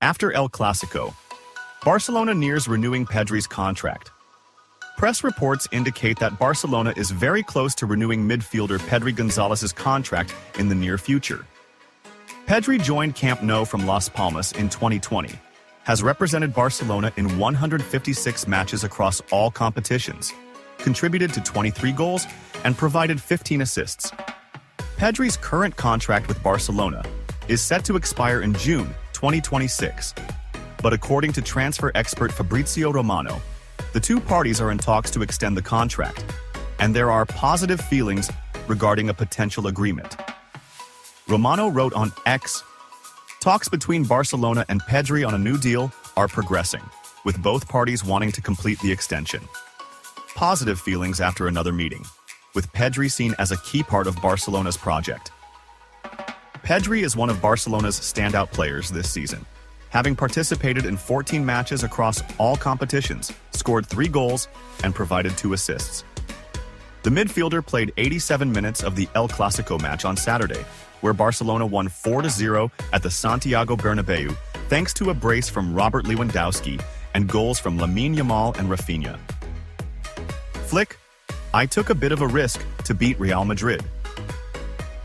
After El Clasico, Barcelona nears renewing Pedri's contract. Press reports indicate that Barcelona is very close to renewing midfielder Pedri Gonzalez's contract in the near future. Pedri joined Camp Nou from Las Palmas in 2020, has represented Barcelona in 156 matches across all competitions, contributed to 23 goals, and provided 15 assists. Pedri's current contract with Barcelona is set to expire in June 2026, but according to transfer expert Fabrizio Romano, the two parties are in talks to extend the contract, and there are positive feelings regarding a potential agreement. Romano wrote on X, "Talks between Barcelona and Pedri on a new deal are progressing, with both parties wanting to complete the extension. Positive feelings after another meeting, with Pedri seen as a key part of Barcelona's project." Pedri is one of Barcelona's standout players this season, having participated in 14 matches across all competitions, scored 3 goals, and provided 2 assists. The midfielder played 87 minutes of the El Clasico match on Saturday, where Barcelona won 4-0 at the Santiago Bernabeu, thanks to a brace from Robert Lewandowski and goals from Lamine Yamal and Rafinha. Flick, I took a bit of a risk to beat Real Madrid.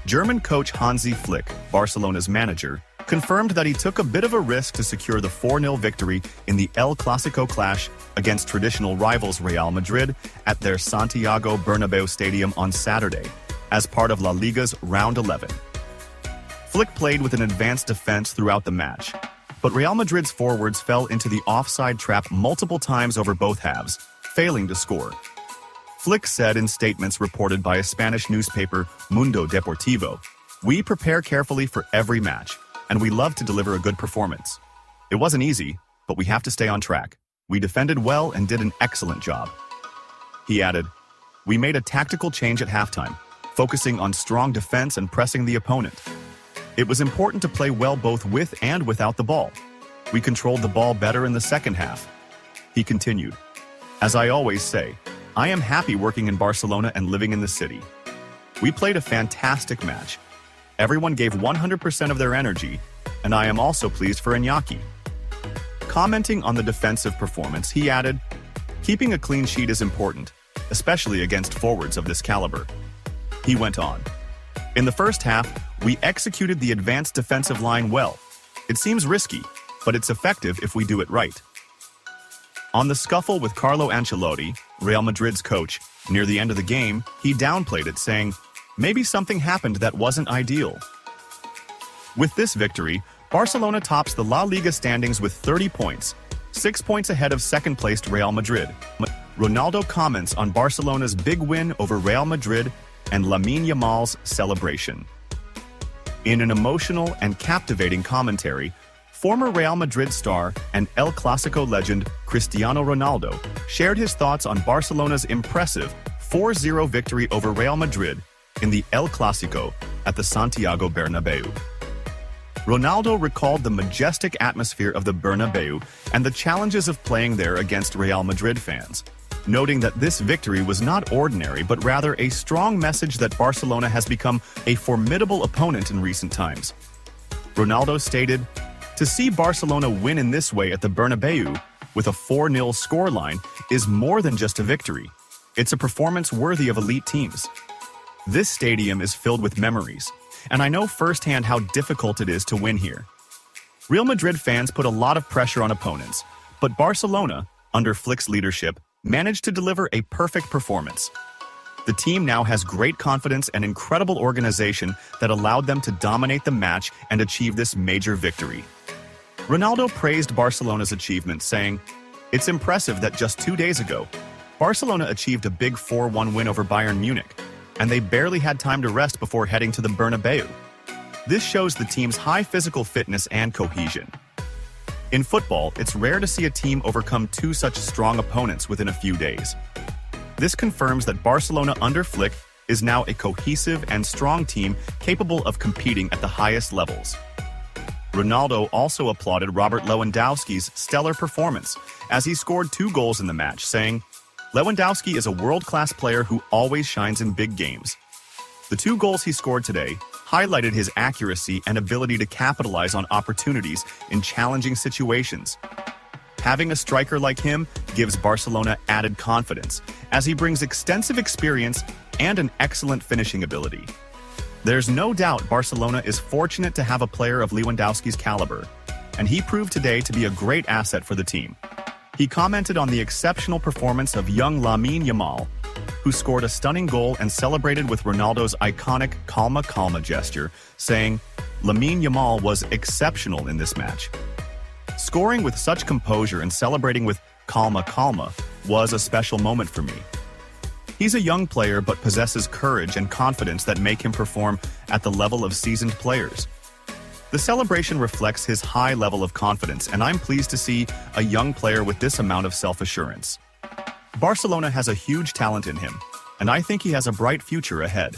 German coach Hansi Flick, Barcelona's manager, confirmed that he took a bit of a risk to secure the 4-0 victory in the El Clasico clash against traditional rivals Real Madrid at their Santiago Bernabeu stadium on Saturday, as part of La Liga's Round 11. Flick played with an advanced defense throughout the match, but Real Madrid's forwards fell into the offside trap multiple times over both halves, failing to score. Flick said in statements reported by a Spanish newspaper, Mundo Deportivo, "We prepare carefully for every match, and we love to deliver a good performance. It wasn't easy, but we have to stay on track. We defended well and did an excellent job." He added, "We made a tactical change at halftime, focusing on strong defense and pressing the opponent. It was important to play well both with and without the ball. We controlled the ball better in the second half." He continued, "As I always say, I am happy working in Barcelona and living in the city. We played a fantastic match. Everyone gave 100% of their energy, and I am also pleased for Iñaki." Commenting on the defensive performance, he added, "Keeping a clean sheet is important, especially against forwards of this caliber." He went on, "In the first half, we executed the advanced defensive line well. It seems risky, but it's effective if we do it right." On the scuffle with Carlo Ancelotti, Real Madrid's coach, near the end of the game, he downplayed it, saying, "Maybe something happened that wasn't ideal." With this victory, Barcelona tops the La Liga standings with 30 points, 6 points ahead of second-placed Real Madrid. Ronaldo comments on Barcelona's big win over Real Madrid and Lamine Yamal's celebration. In an emotional and captivating commentary, former Real Madrid star and El Clasico legend Cristiano Ronaldo shared his thoughts on Barcelona's impressive 4-0 victory over Real Madrid in the El Clasico at the Santiago Bernabeu. Ronaldo recalled the majestic atmosphere of the Bernabeu and the challenges of playing there against Real Madrid fans, noting that this victory was not ordinary but rather a strong message that Barcelona has become a formidable opponent in recent times. Ronaldo stated, "To see Barcelona win in this way at the Bernabeu with a 4-0 scoreline is more than just a victory. It's a performance worthy of elite teams. This stadium is filled with memories, and I know firsthand how difficult it is to win here. Real Madrid fans put a lot of pressure on opponents, but Barcelona, under Flick's leadership, managed to deliver a perfect performance. The team now has great confidence and incredible organization that allowed them to dominate the match and achieve this major victory." Ronaldo praised Barcelona's achievement, saying, "It's impressive that just 2 days ago, Barcelona achieved a big 4-1 win over Bayern Munich, and they barely had time to rest before heading to the Bernabeu. This shows the team's high physical fitness and cohesion. In football, it's rare to see a team overcome 2 such strong opponents within a few days. This confirms that Barcelona under Flick is now a cohesive and strong team capable of competing at the highest levels." Ronaldo also applauded Robert Lewandowski's stellar performance as he scored 2 goals in the match, saying, "Lewandowski is a world-class player who always shines in big games." The 2 goals he scored today highlighted his accuracy and ability to capitalize on opportunities in challenging situations. Having a striker like him gives Barcelona added confidence, as he brings extensive experience and an excellent finishing ability. There's no doubt Barcelona is fortunate to have a player of Lewandowski's caliber, and he proved today to be a great asset for the team. He commented on the exceptional performance of young Lamine Yamal, who scored a stunning goal and celebrated with Ronaldo's iconic calma calma gesture, saying, "Lamine Yamal was exceptional in this match. Scoring with such composure and celebrating with calma calma was a special moment for me. He's a young player but possesses courage and confidence that make him perform at the level of seasoned players. The celebration reflects his high level of confidence, and I'm pleased to see a young player with this amount of self-assurance. Barcelona has a huge talent in him, and I think he has a bright future ahead."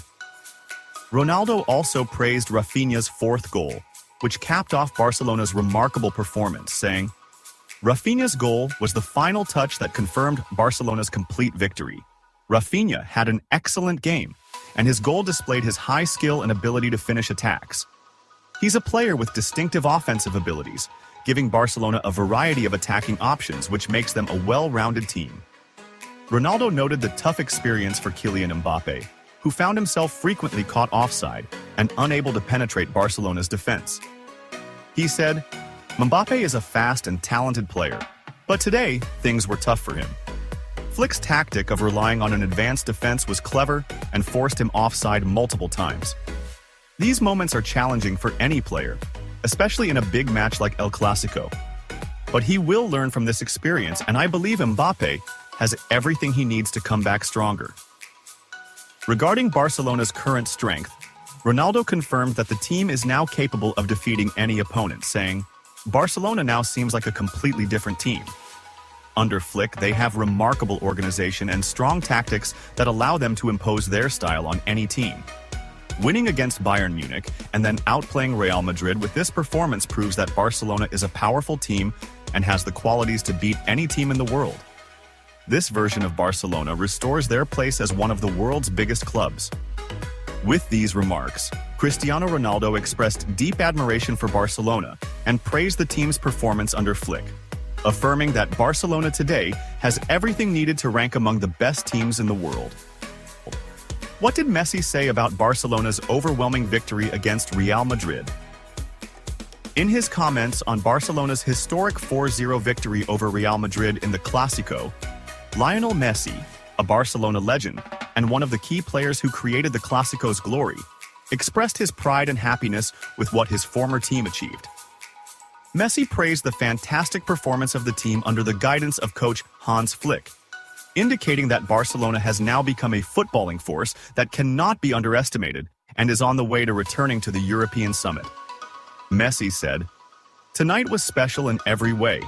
Ronaldo also praised Rafinha's fourth goal, which capped off Barcelona's remarkable performance, saying, "Rafinha's goal was the final touch that confirmed Barcelona's complete victory. Rafinha had an excellent game, and his goal displayed his high skill and ability to finish attacks. He's a player with distinctive offensive abilities, giving Barcelona a variety of attacking options, which makes them a well-rounded team." Ronaldo noted the tough experience for Kylian Mbappe, who found himself frequently caught offside and unable to penetrate Barcelona's defense. He said, "Mbappe is a fast and talented player, but today things were tough for him. Flick's tactic of relying on an advanced defense was clever and forced him offside multiple times. These moments are challenging for any player, especially in a big match like El Clasico. But he will learn from this experience, and I believe Mbappe has everything he needs to come back stronger." Regarding Barcelona's current strength, Ronaldo confirmed that the team is now capable of defeating any opponent, saying, "Barcelona now seems like a completely different team. Under Flick, they have remarkable organization and strong tactics that allow them to impose their style on any team. Winning against Bayern Munich and then outplaying Real Madrid with this performance proves that Barcelona is a powerful team and has the qualities to beat any team in the world. This version of Barcelona restores their place as one of the world's biggest clubs." With these remarks, Cristiano Ronaldo expressed deep admiration for Barcelona and praised the team's performance under Flick, affirming that Barcelona today has everything needed to rank among the best teams in the world. What did Messi say about Barcelona's overwhelming victory against Real Madrid? In his comments on Barcelona's historic 4-0 victory over Real Madrid in the Clásico, Lionel Messi, a Barcelona legend and one of the key players who created the Clásico's glory, expressed his pride and happiness with what his former team achieved. Messi praised the fantastic performance of the team under the guidance of coach Hans Flick, indicating that Barcelona has now become a footballing force that cannot be underestimated and is on the way to returning to the European summit. Messi said, "Tonight was special in every way.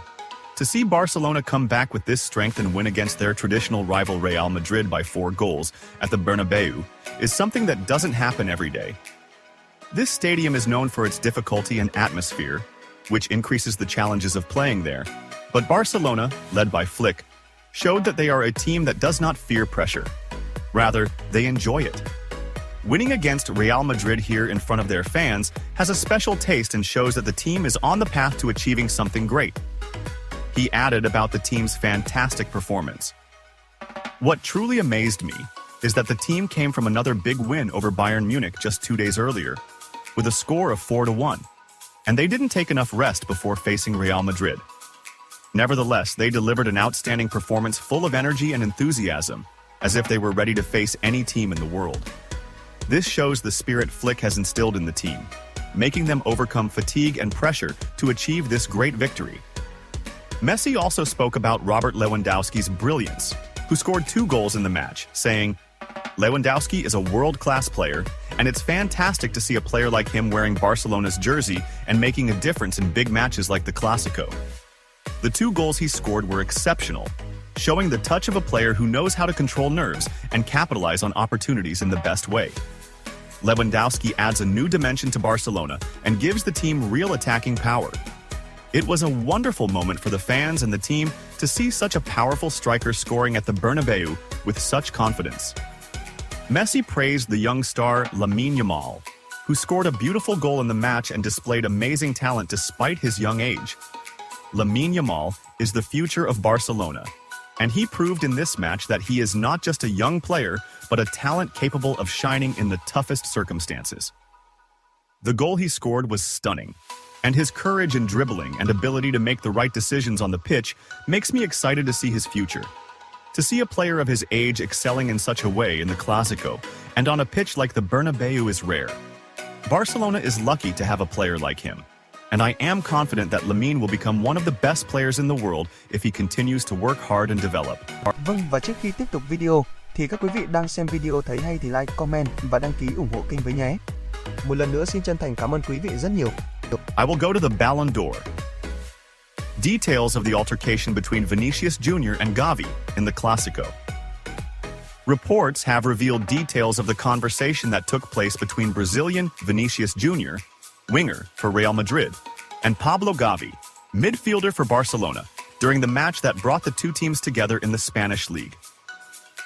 To see Barcelona come back with this strength and win against their traditional rival Real Madrid by 4 goals at the Bernabeu is something that doesn't happen every day. This stadium is known for its difficulty and atmosphere, which increases the challenges of playing there, but Barcelona, led by Flick, showed that they are a team that does not fear pressure. Rather, they enjoy it. Winning against Real Madrid here in front of their fans has a special taste and shows that the team is on the path to achieving something great." He added about the team's fantastic performance, "What truly amazed me is that the team came from another big win over Bayern Munich just 2 days earlier, with a score of 4-1, and they didn't take enough rest before facing Real Madrid. Nevertheless, they delivered an outstanding performance full of energy and enthusiasm, as if they were ready to face any team in the world. This shows the spirit Flick has instilled in the team, making them overcome fatigue and pressure to achieve this great victory." Messi also spoke about Robert Lewandowski's brilliance, who scored 2 goals in the match, saying, "Lewandowski is a world-class player, and it's fantastic to see a player like him wearing Barcelona's jersey and making a difference in big matches like the Clásico. The 2 goals he scored were exceptional, showing the touch of a player who knows how to control nerves and capitalize on opportunities in the best way. Lewandowski adds a new dimension to Barcelona and gives the team real attacking power. It was a wonderful moment for the fans and the team to see such a powerful striker scoring at the Bernabeu with such confidence." Messi praised the young star Lamine Yamal, who scored a beautiful goal in the match and displayed amazing talent despite his young age. Lamine Yamal is the future of Barcelona, and he proved in this match that he is not just a young player, but a talent capable of shining in the toughest circumstances. The goal he scored was stunning, and his courage in dribbling and ability to make the right decisions on the pitch makes me excited to see his future. To see a player of his age excelling in such a way in the Clásico and on a pitch like the Bernabeu is rare. Barcelona is lucky to have a player like him, and I am confident that Lamine will become one of the best players in the world if he continues to work hard and develop. Vâng, và trước khi tiếp tục video thì các quý vị đang xem video thấy hay thì like, comment và đăng ký ủng hộ kênh với nhé. Một lần nữa xin chân thành cảm ơn quý vị rất nhiều. I will go to the Ballon d'Or. Details of the altercation between Vinicius Jr. and Gavi in the Clásico. Reports have revealed details of the conversation that took place between Brazilian Vinicius Jr., winger for Real Madrid, and Pablo Gavi, midfielder for Barcelona, during the match that brought the two teams together in the Spanish league.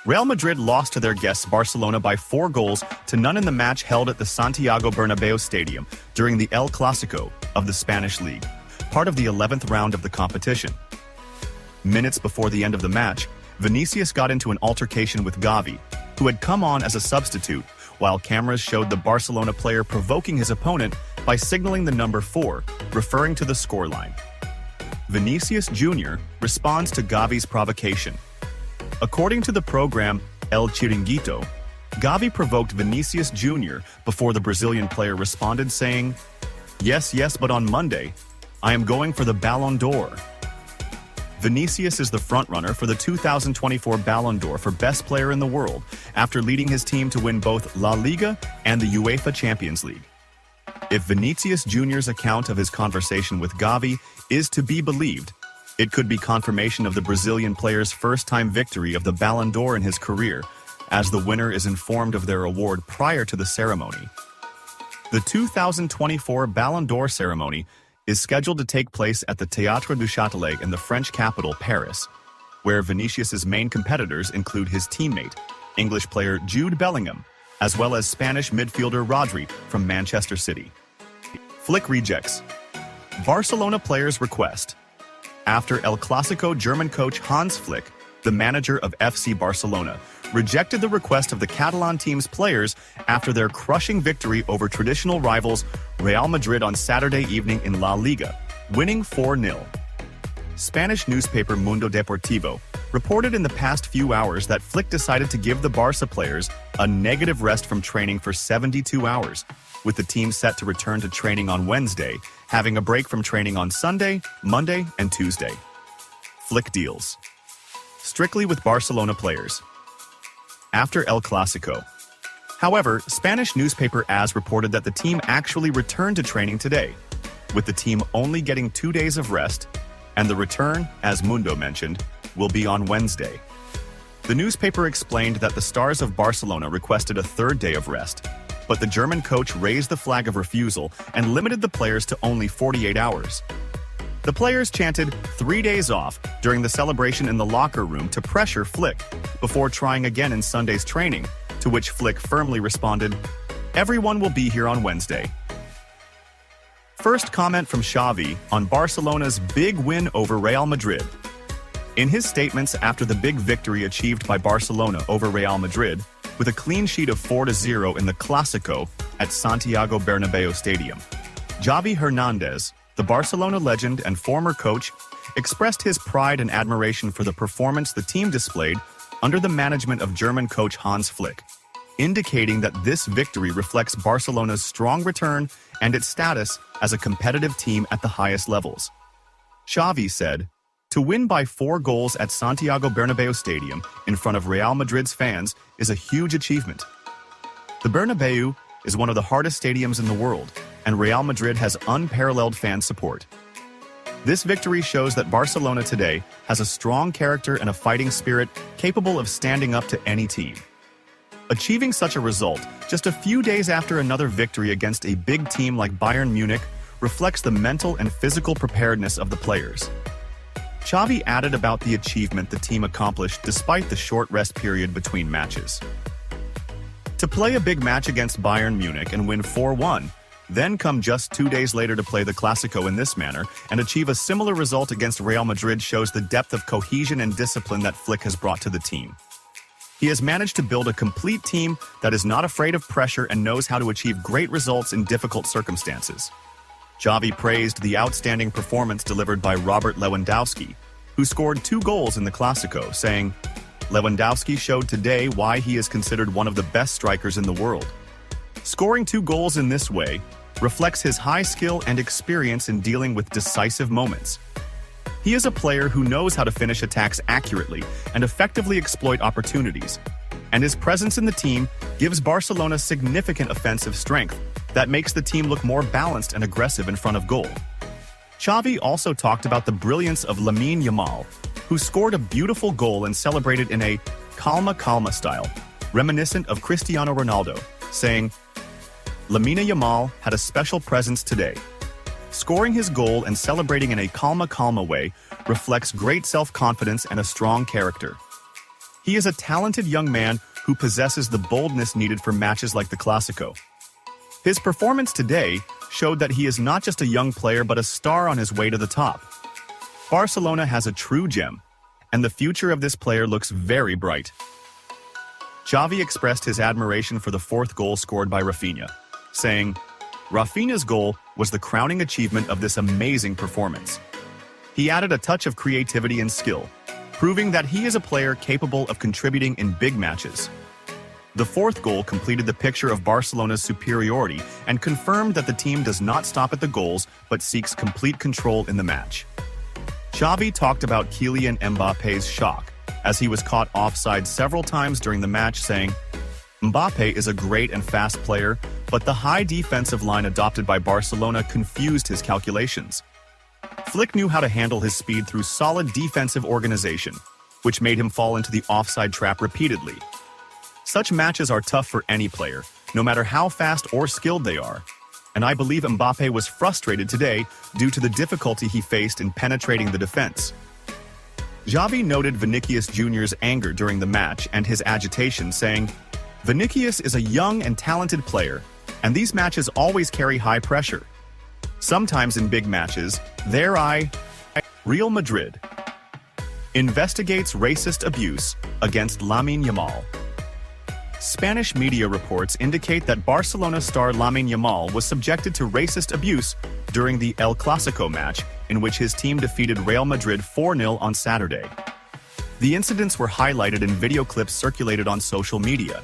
Real Madrid lost to their guests Barcelona by 4-0 in the match held at the Santiago Bernabeu Stadium during the El Clásico of the Spanish league, part of the 11th round of the competition. Minutes before the end of the match, Vinicius got into an altercation with Gavi, who had come on as a substitute, while cameras showed the Barcelona player provoking his opponent by signaling the number 4, referring to the scoreline. Vinicius Jr. responds to Gavi's provocation. According to the program El Chiringuito, Gavi provoked Vinicius Jr. before the Brazilian player responded saying, "Yes, but on Monday, I am going for the Ballon d'Or." Vinicius is the frontrunner for the 2024 Ballon d'Or for Best Player in the World after leading his team to win both La Liga and the UEFA Champions League. If Vinicius Jr.'s account of his conversation with Gavi is to be believed, it could be confirmation of the Brazilian player's first-time victory of the Ballon d'Or in his career, as the winner is informed of their award prior to the ceremony. The 2024 Ballon d'Or ceremony is scheduled to take place at the Théâtre du Châtelet in the French capital, Paris, where Vinicius's main competitors include his teammate, English player Jude Bellingham, as well as Spanish midfielder Rodri from Manchester City. Flick rejects Barcelona players' request. After El Clásico, German coach Hans Flick, the manager of FC Barcelona, rejected the request of the Catalan team's players after their crushing victory over traditional rivals Real Madrid on Saturday evening in La Liga, winning 4-0. Spanish newspaper Mundo Deportivo reported in the past few hours that Flick decided to give the Barca players a negative rest from training for 72 hours, with the team set to return to training on Wednesday, having a break from training on Sunday, Monday, and Tuesday. Flick deals strictly with Barcelona players. After El Clásico. However, Spanish newspaper AS reported that the team actually returned to training today, with the team only getting 2 days of rest, and the return, as Mundo mentioned, will be on Wednesday. The newspaper explained that the stars of Barcelona requested a 3rd day of rest, but the German coach raised the flag of refusal and limited the players to only 48 hours. The players chanted 3 days off during the celebration in the locker room to pressure Flick, before trying again in Sunday's training, to which Flick firmly responded, "Everyone will be here on Wednesday." First comment from Xavi on Barcelona's big win over Real Madrid. In his statements after the big victory achieved by Barcelona over Real Madrid, with a clean sheet of 4-0 in the Clásico at Santiago Bernabeu Stadium, Xavi Hernandez, the Barcelona legend and former coach, expressed his pride and admiration for the performance the team displayed under the management of German coach Hans Flick, indicating that this victory reflects Barcelona's strong return and its status as a competitive team at the highest levels. Xavi said, "To win by 4 goals at Santiago Bernabeu Stadium in front of Real Madrid's fans is a huge achievement. The Bernabeu is one of the hardest stadiums in the world, and Real Madrid has unparalleled fan support. This victory shows that Barcelona today has a strong character and a fighting spirit capable of standing up to any team." Achieving such a result just a few days after another victory against a big team like Bayern Munich reflects the mental and physical preparedness of the players. Xavi added about the achievement the team accomplished despite the short rest period between matches. To play a big match against Bayern Munich and win 4-1, then come just 2 days later to play the Clásico in this manner and achieve a similar result against Real Madrid shows the depth of cohesion and discipline that Flick has brought to the team. He has managed to build a complete team that is not afraid of pressure and knows how to achieve great results in difficult circumstances. Xavi praised the outstanding performance delivered by Robert Lewandowski, who scored 2 goals in the Clásico, saying, "Lewandowski showed today why he is considered one of the best strikers in the world. Scoring 2 goals in this way reflects his high skill and experience in dealing with decisive moments. He is a player who knows how to finish attacks accurately and effectively exploit opportunities, and his presence in the team gives Barcelona significant offensive strength that makes the team look more balanced and aggressive in front of goal." Xavi also talked about the brilliance of Lamine Yamal, who scored a beautiful goal and celebrated in a calma style, reminiscent of Cristiano Ronaldo, saying, "Lamine Yamal had a special presence today. Scoring his goal and celebrating in a calma way reflects great self-confidence and a strong character. He is a talented young man who possesses the boldness needed for matches like the Clásico. His performance today showed that he is not just a young player but a star on his way to the top. Barcelona has a true gem, and the future of this player looks very bright." Xavi expressed his admiration for the 4th goal scored by Rafinha, saying, "Rafinha's goal was the crowning achievement of this amazing performance. He added a touch of creativity and skill, proving that he is a player capable of contributing in big matches." The 4th goal completed the picture of Barcelona's superiority and confirmed that the team does not stop at the goals but seeks complete control in the match. Xavi talked about Kylian Mbappe's shock, as he was caught offside several times during the match, saying, "Mbappe is a great and fast player, but the high defensive line adopted by Barcelona confused his calculations. Flick knew how to handle his speed through solid defensive organization, which made him fall into the offside trap repeatedly. Such matches are tough for any player, no matter how fast or skilled they are, and I believe Mbappe was frustrated today due to the difficulty he faced in penetrating the defense." Xavi noted Vinicius Jr.'s anger during the match and his agitation, saying, "Vinicius is a young and talented player, and these matches always carry high pressure. Sometimes in big matches, Real Madrid investigates racist abuse against Lamine Yamal." Spanish media reports indicate that Barcelona star Lamine Yamal was subjected to racist abuse during the El Clásico match, in which his team defeated Real Madrid 4-0 on Saturday. The incidents were highlighted in video clips circulated on social media.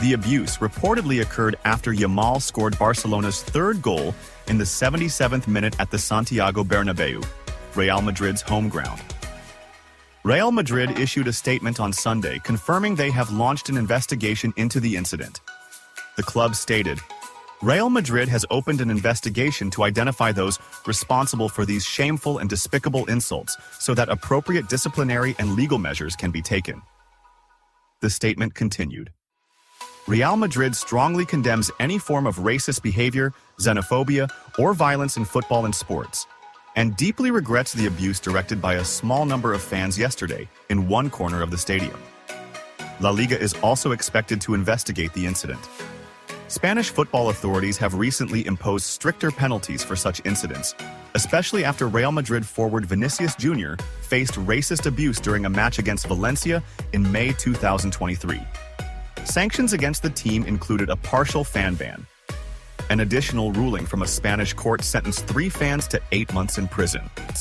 The abuse reportedly occurred after Yamal scored Barcelona's 3rd goal in the 77th minute at the Santiago Bernabéu, Real Madrid's home ground. Real Madrid issued a statement on Sunday confirming they have launched an investigation into the incident. The club stated, "Real Madrid has opened an investigation to identify those responsible for these shameful and despicable insults so that appropriate disciplinary and legal measures can be taken." The statement continued, "Real Madrid strongly condemns any form of racist behavior, xenophobia, or violence in football and sports, and deeply regrets the abuse directed by a small number of fans yesterday in one corner of the stadium." La Liga is also expected to investigate the incident. Spanish football authorities have recently imposed stricter penalties for such incidents, especially after Real Madrid forward Vinicius Jr. faced racist abuse during a match against Valencia in May 2023. Sanctions against the team included a partial fan ban. An additional ruling from a Spanish court sentenced 3 fans to 8 months in prison.